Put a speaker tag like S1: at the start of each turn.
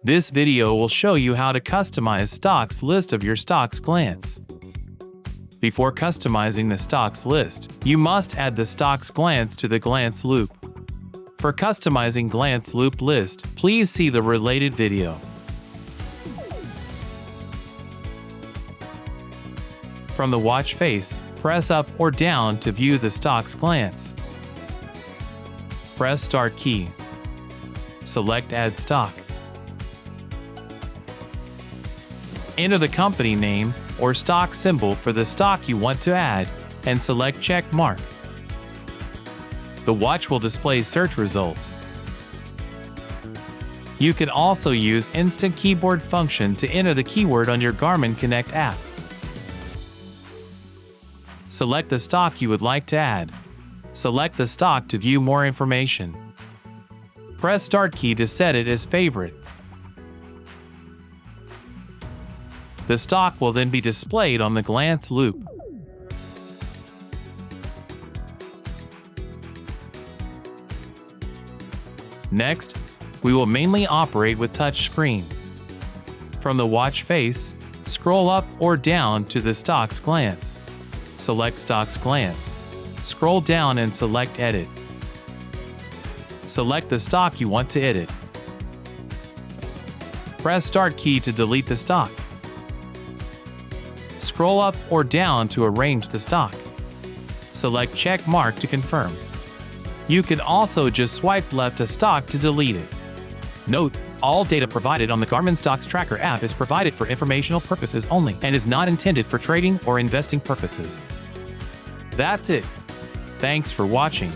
S1: This video will show you how to customize stocks list of your stocks glance. Before customizing the stocks list, you must add the stocks glance to the glance loop. For customizing glance loop list, please see the related video. From the watch face, press up or down to view the stocks glance. Press Start key. Select Add Stock. Enter the company name or stock symbol for the stock you want to add, and select Check Mark. The watch will display search results. You can also use Instant Keyboard function to enter the keyword on your Garmin Connect app. Select the stock you would like to add. Select the stock to view more information. Press Start key to set it as favorite. The stock will then be displayed on the glance loop. Next, we will mainly operate with touch screen. From the watch face, scroll up or down to the stocks glance. Select Stocks Glance. Scroll down and select Edit. Select the stock you want to edit. Press Start key to delete the stock. Scroll up or down to arrange the stock. Select Check Mark to confirm. You can also just swipe left a stock to delete it. Note, all data provided on the Garmin Stocks Tracker app is provided for informational purposes only and is not intended for trading or investing purposes. That's it. Thanks for watching.